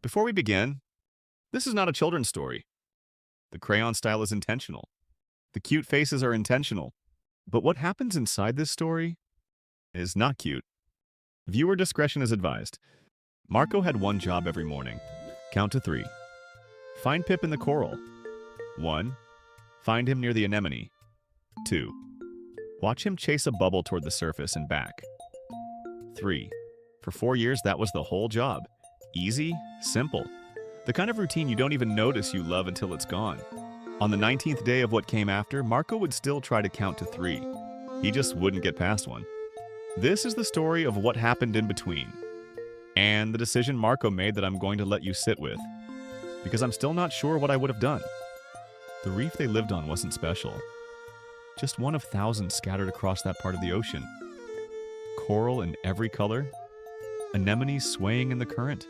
Before we begin, this is not a children's story. The crayon style is intentional. The cute faces are intentional. But what happens inside this story is not cute. Viewer discretion is advised. Marco had one job every morning. Count to 3. Find Pip in the coral. 1. Find him near the anemone. 2. Watch him chase a bubble toward the surface and back. 3. For 4 years, that was the whole job. Easy, simple. The kind of routine you don't even notice you love until it's gone. On the 19th day of what came after, Marco would still try to count to 3. He just wouldn't get past 1. This is the story of what happened in between, and the decision Marco made that I'm going to let you sit with, because I'm still not sure what I would have done. The reef they lived on wasn't special. Just one of thousands scattered across that part of the ocean. Coral in every color, anemones swaying in the current.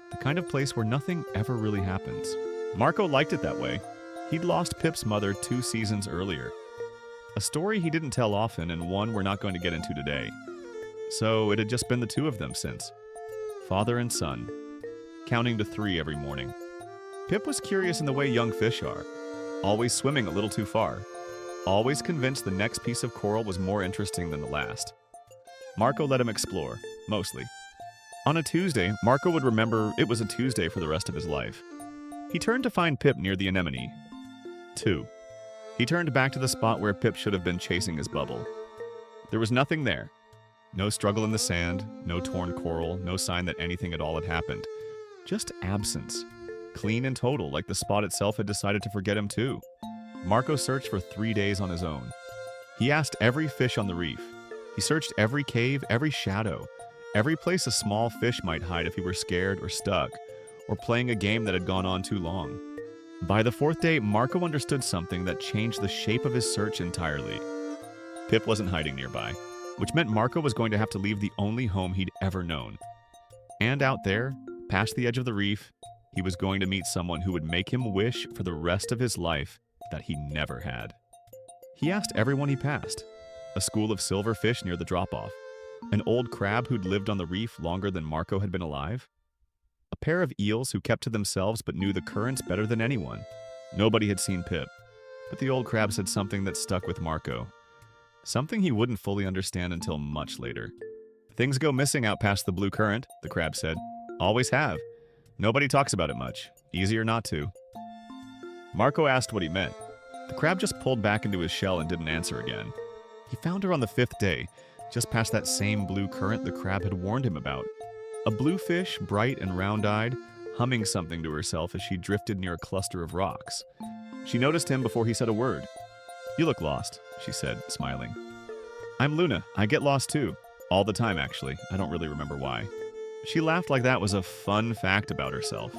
The kind of place where nothing ever really happens. Marco liked it that way. He'd lost Pip's mother 2 seasons earlier. A story he didn't tell often, and one we're not going to get into today. So it had just been the two of them since. Father and son, counting to 3 every morning. Pip was curious in the way young fish are, always swimming a little too far, always convinced the next piece of coral was more interesting than the last. Marco let him explore, mostly. On a Tuesday, Marco would remember it was a Tuesday for the rest of his life. He turned to find Pip near the anemone. 2. He turned back to the spot where Pip should have been chasing his bubble. There was nothing there. No struggle in the sand, no torn coral, no sign that anything at all had happened. Just absence. Clean and total, like the spot itself had decided to forget him too. Marco searched for 3 days on his own. He asked every fish on the reef. He searched every cave, every shadow, every place a small fish might hide if he were scared or stuck, or playing a game that had gone on too long. By the 4th day, Marco understood something that changed the shape of his search entirely. Pip wasn't hiding nearby, which meant Marco was going to have to leave the only home he'd ever known. And out there, past the edge of the reef, he was going to meet someone who would make him wish for the rest of his life that he never had. He asked everyone he passed. A school of silverfish near the drop-off. An old crab who'd lived on the reef longer than Marco had been alive. A pair of eels who kept to themselves but knew the currents better than anyone. Nobody had seen Pip, but the old crab said something that stuck with Marco. Something he wouldn't fully understand until much later. Things go missing out past the blue current, the crab said. Always have. Nobody talks about it much. Easier not to. Marco asked what he meant. The crab just pulled back into his shell and didn't answer again. He found her on the 5th day, just past that same blue current the crab had warned him about. A blue fish, bright and round-eyed, humming something to herself as she drifted near a cluster of rocks. She noticed him before he said a word. "You look lost," she said, smiling. "I'm Luna. I get lost too. All the time, actually. I don't really remember why." She laughed like that was a fun fact about herself.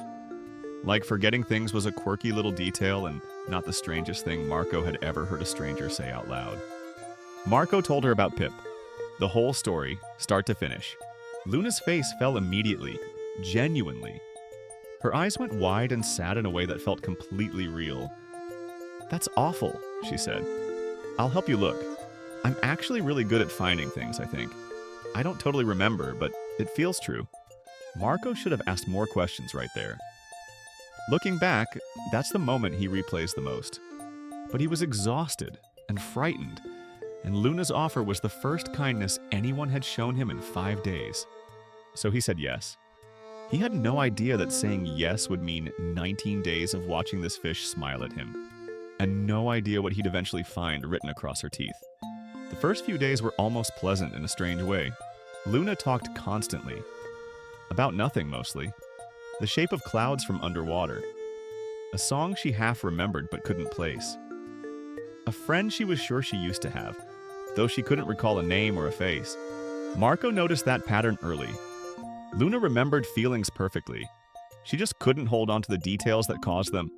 Like forgetting things was a quirky little detail and not the strangest thing Marco had ever heard a stranger say out loud. Marco told her about Pip. The whole story, start to finish. Luna's face fell immediately, genuinely. Her eyes went wide and sad in a way that felt completely real. "That's awful," she said. "I'll help you look. I'm actually really good at finding things, I think. I don't totally remember, but it feels true." Marco should have asked more questions right there. Looking back, that's the moment he replays the most. But he was exhausted and frightened, and Luna's offer was the first kindness anyone had shown him in 5 days. So he said yes. He had no idea that saying yes would mean 19 days of watching this fish smile at him, and no idea what he'd eventually find written across her teeth. The first few days were almost pleasant in a strange way. Luna talked constantly. About nothing, mostly. The shape of clouds from underwater. A song she half remembered but couldn't place. A friend she was sure she used to have, though she couldn't recall a name or a face. Marco noticed that pattern early. Luna remembered feelings perfectly. She just couldn't hold on to the details that caused them.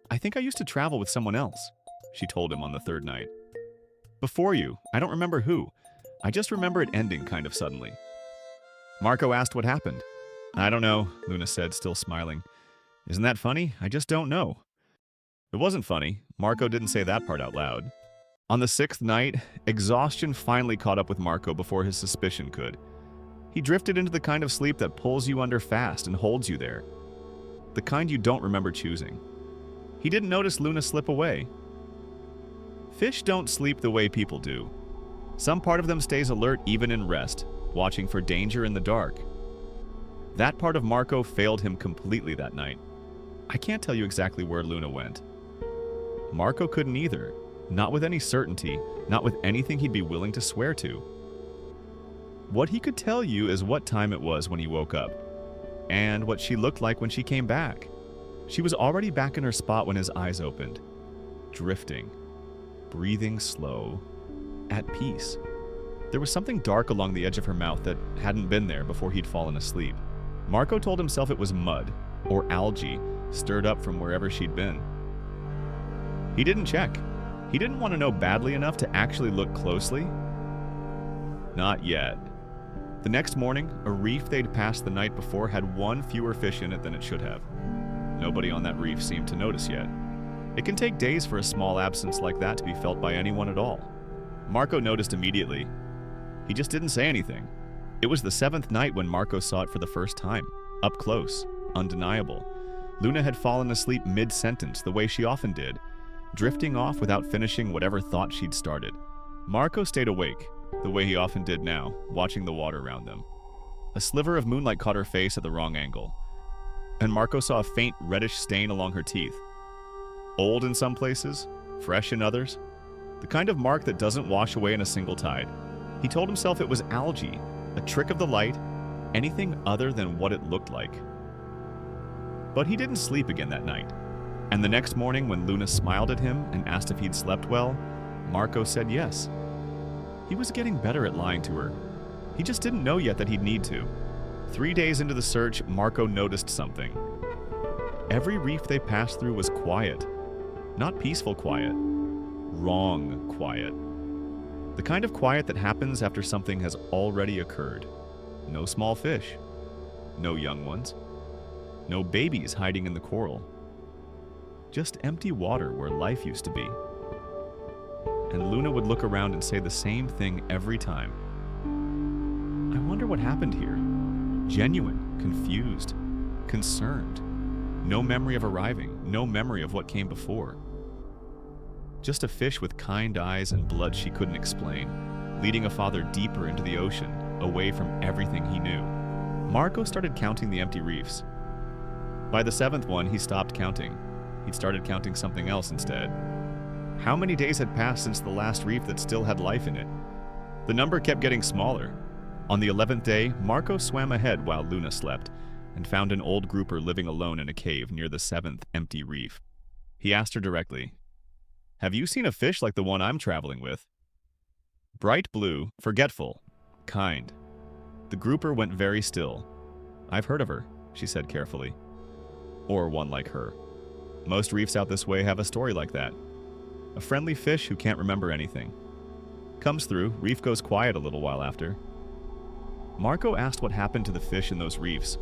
"I think I used to travel with someone else," she told him on the 3rd night. "Before you. I don't remember who. I just remember it ending kind of suddenly." Marco asked what happened. "I don't know," Luna said, still smiling. "Isn't that funny? I just don't know." It wasn't funny. Marco didn't say that part out loud. On the 6th night, exhaustion finally caught up with Marco before his suspicion could. He drifted into the kind of sleep that pulls you under fast and holds you there. The kind you don't remember choosing. He didn't notice Luna slip away. Fish don't sleep the way people do. Some part of them stays alert even in rest, watching for danger in the dark. That part of Marco failed him completely that night. I can't tell you exactly where Luna went. Marco couldn't either, not with any certainty, not with anything he'd be willing to swear to. What he could tell you is what time it was when he woke up, and what she looked like when she came back. She was already back in her spot when his eyes opened, drifting, breathing slow, at peace. There was something dark along the edge of her mouth that hadn't been there before he'd fallen asleep. Marco told himself it was mud, or algae, stirred up from wherever she'd been. He didn't check. He didn't want to know badly enough to actually look closely. Not yet. The next morning, a reef they'd passed the night before had one fewer fish in it than it should have. Nobody on that reef seemed to notice yet. It can take days for a small absence like that to be felt by anyone at all. Marco noticed immediately. He just didn't say anything. It was the 7th night when Marco saw it for the first time. Up close, undeniable. Luna had fallen asleep mid-sentence the way she often did, drifting off without finishing whatever thought she'd started. Marco stayed awake, the way he often did now, watching the water around them. A sliver of moonlight caught her face at the wrong angle, and Marco saw a faint reddish stain along her teeth. Old in some places, fresh in others. The kind of mark that doesn't wash away in a single tide. He told himself it was algae, a trick of the light, anything other than what it looked like. But he didn't sleep again that night. And the next morning when Luna smiled at him and asked if he'd slept well, Marco said yes. He was getting better at lying to her. He just didn't know yet that he'd need to. 3 days into the search, Marco noticed something. Every reef they passed through was quiet. Not peaceful quiet. Wrong quiet. The kind of quiet that happens after something has already occurred. No small fish. No young ones. No babies hiding in the coral. Just empty water where life used to be. And Luna would look around and say the same thing every time. I wonder what happened here. Genuine, confused, concerned. No memory of arriving, no memory of what came before. Just a fish with kind eyes and blood she couldn't explain, leading a father deeper into the ocean, away from everything he knew. Marco started counting the empty reefs. By the 7th one, he stopped counting. He'd started counting something else instead. How many days had passed since the last reef that still had life in it? The number kept getting smaller. On the 11th day, Marco swam ahead while Luna slept, and found an old grouper living alone in a cave near the 7th empty reef. He asked her directly, "Have you seen a fish like the one I'm traveling with?" Bright blue, forgetful, kind. The grouper went very still. "I've heard of her," she said carefully. "Or one like her. Most reefs out this way have a story like that. A friendly fish who can't remember anything. Comes through, reef goes quiet a little while after." Marco asked what happened to the fish in those reefs.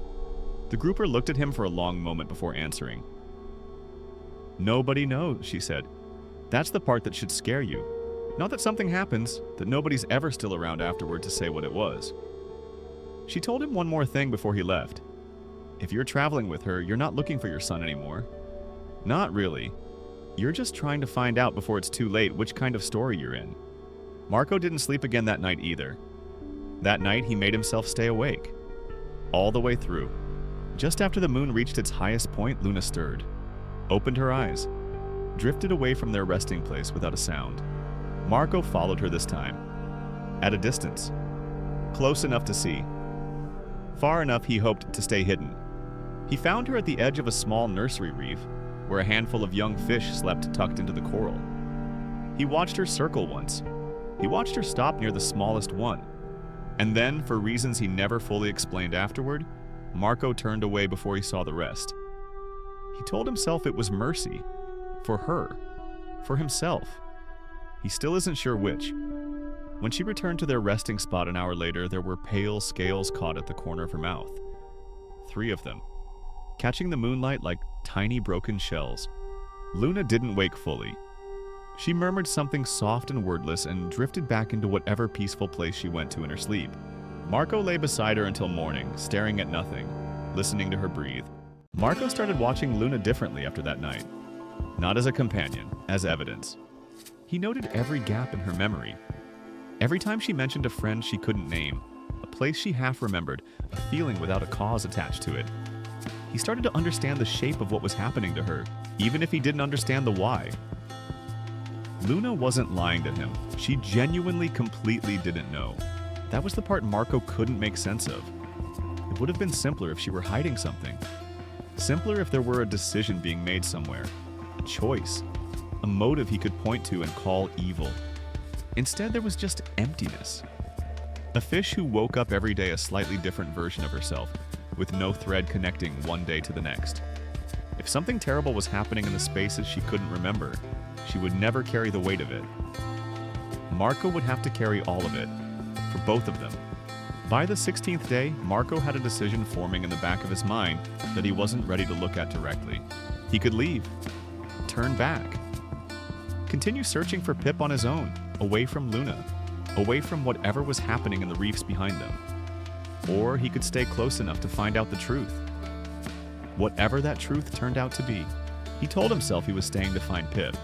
The grouper looked at him for a long moment before answering. "Nobody knows," she said. "That's the part that should scare you. Not that something happens, that nobody's ever still around afterward to say what it was." She told him one more thing before he left. "If you're traveling with her, you're not looking for your son anymore. Not really. You're just trying to find out before it's too late which kind of story you're in." Marco didn't sleep again that night either. That night, he made himself stay awake. All the way through. Just after the moon reached its highest point, Luna stirred, opened her eyes, drifted away from their resting place without a sound. Marco followed her this time. At a distance. Close enough to see. Far enough he hoped to stay hidden. He found her at the edge of a small nursery reef, where a handful of young fish slept tucked into the coral. He watched her circle once. He watched her stop near the smallest one. And then, for reasons he never fully explained afterward, Marco turned away before he saw the rest. He told himself it was mercy. For her. For himself. He still isn't sure which. When she returned to their resting spot an hour later, there were pale scales caught at the corner of her mouth. 3 of them. Catching the moonlight like tiny broken shells. Luna didn't wake fully. She murmured something soft and wordless and drifted back into whatever peaceful place she went to in her sleep. Marco lay beside her until morning, staring at nothing, listening to her breathe. Marco started watching Luna differently after that night. Not as a companion, as evidence. He noted every gap in her memory. Every time she mentioned a friend she couldn't name, a place she half remembered, a feeling without a cause attached to it. He started to understand the shape of what was happening to her, even if he didn't understand the why. Luna wasn't lying to him. She genuinely, completely didn't know. That was the part Marco couldn't make sense of. It would have been simpler if she were hiding something. Simpler if there were a decision being made somewhere. A choice. A motive he could point to and call evil. Instead, there was just emptiness. A fish who woke up every day a slightly different version of herself, with no thread connecting one day to the next. If something terrible was happening in the spaces she couldn't remember, she would never carry the weight of it. Marco would have to carry all of it, for both of them. By the 16th day, Marco had a decision forming in the back of his mind that he wasn't ready to look at directly. He could leave, turn back, continue searching for Pip on his own, away from Luna, away from whatever was happening in the reefs behind them. Or he could stay close enough to find out the truth. Whatever that truth turned out to be, he told himself he was staying to find Pip.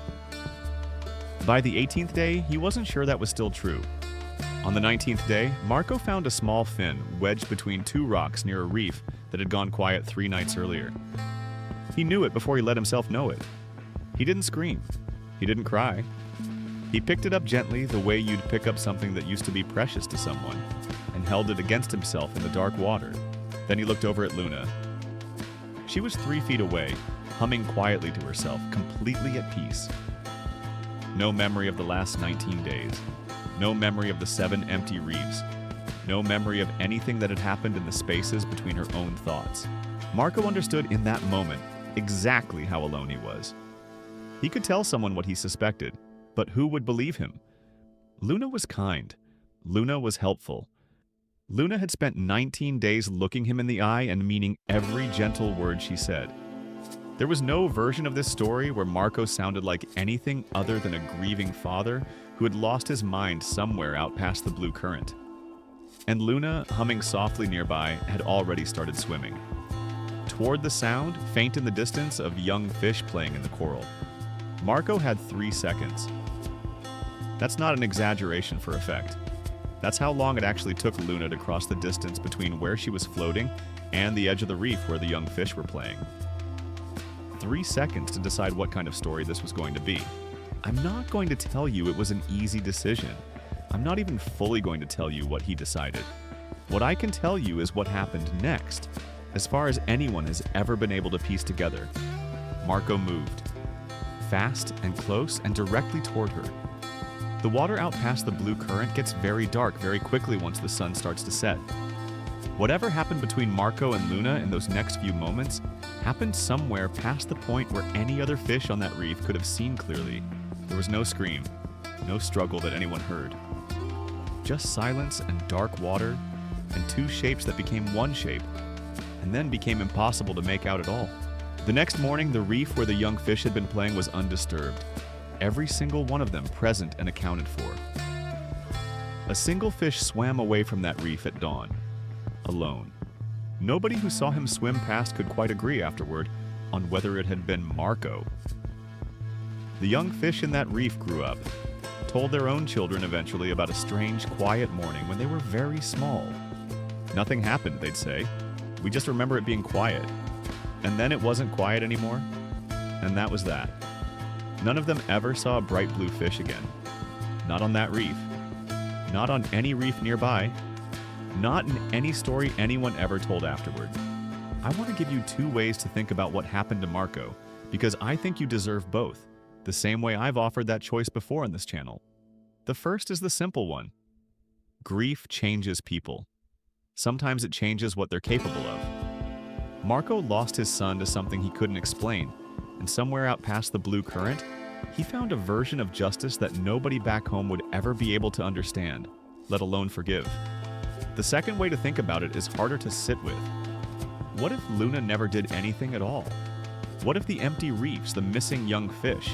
By the 18th day, he wasn't sure that was still true. On the 19th day, Marco found a small fin wedged between two rocks near a reef that had gone quiet 3 nights earlier. He knew it before he let himself know it. He didn't scream. He didn't cry. He picked it up gently, the way you'd pick up something that used to be precious to someone, and held it against himself in the dark water. Then he looked over at Luna. She was 3 feet away, humming quietly to herself, completely at peace. No memory of the last 19 days. No memory of the 7 empty reefs. No memory of anything that had happened in the spaces between her own thoughts. Marco understood in that moment exactly how alone he was. He could tell someone what he suspected, but who would believe him? Luna was kind. Luna was helpful. Luna had spent 19 days looking him in the eye and meaning every gentle word she said. There was no version of this story where Marco sounded like anything other than a grieving father who had lost his mind somewhere out past the blue current. And Luna, humming softly nearby, had already started swimming. Toward the sound, faint in the distance, of young fish playing in the coral. Marco had 3 seconds. That's not an exaggeration for effect. That's how long it actually took Luna to cross the distance between where she was floating and the edge of the reef where the young fish were playing. 3 seconds to decide what kind of story this was going to be. I'm not going to tell you it was an easy decision. I'm not even fully going to tell you what he decided. What I can tell you is what happened next, as far as anyone has ever been able to piece together. Marco moved. Fast and close and directly toward her. The water out past the blue current gets very dark very quickly once the sun starts to set. Whatever happened between Marco and Luna in those next few moments happened somewhere past the point where any other fish on that reef could have seen clearly. There was no scream, no struggle that anyone heard. Just silence and dark water, and 2 shapes that became one shape, and then became impossible to make out at all. The next morning, the reef where the young fish had been playing was undisturbed. Every single one of them present and accounted for. A single fish swam away from that reef at dawn, alone. Nobody who saw him swim past could quite agree afterward on whether it had been Marco. The young fish in that reef grew up, told their own children eventually about a strange, quiet morning when they were very small. Nothing happened, they'd say. We just remember it being quiet. And then it wasn't quiet anymore, and that was that. None of them ever saw a bright blue fish again. Not on that reef. Not on any reef nearby. Not in any story anyone ever told afterward. I want to give you 2 ways to think about what happened to Marco, because I think you deserve both, the same way I've offered that choice before on this channel. The first is the simple one. Grief changes people. Sometimes it changes what they're capable of. Marco lost his son to something he couldn't explain, and somewhere out past the blue current, he found a version of justice that nobody back home would ever be able to understand, let alone forgive. The second way to think about it is harder to sit with. What if Luna never did anything at all? What if the empty reefs, the missing young fish,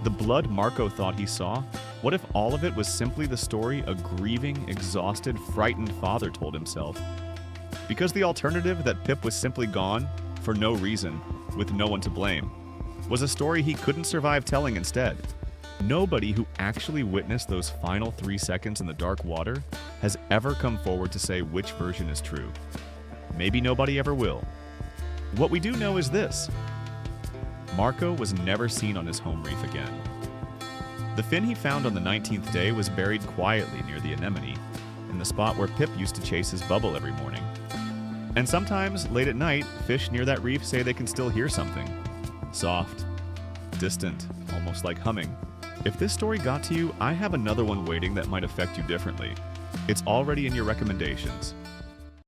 The blood Marco thought he saw, what if all of it was simply the story a grieving, exhausted, frightened father told himself? Because the alternative that Pip was simply gone, for no reason, with no one to blame, was a story he couldn't survive telling instead. Nobody who actually witnessed those final 3 seconds in the dark water has ever come forward to say which version is true. Maybe nobody ever will. What we do know is this: Marco was never seen on his home reef again. The fin he found on the 19th day was buried quietly near the anemone, in the spot where Pip used to chase his bubble every morning. And sometimes, late at night, fish near that reef say they can still hear something. Soft, distant, almost like humming. If this story got to you, I have another one waiting that might affect you differently. It's already in your recommendations.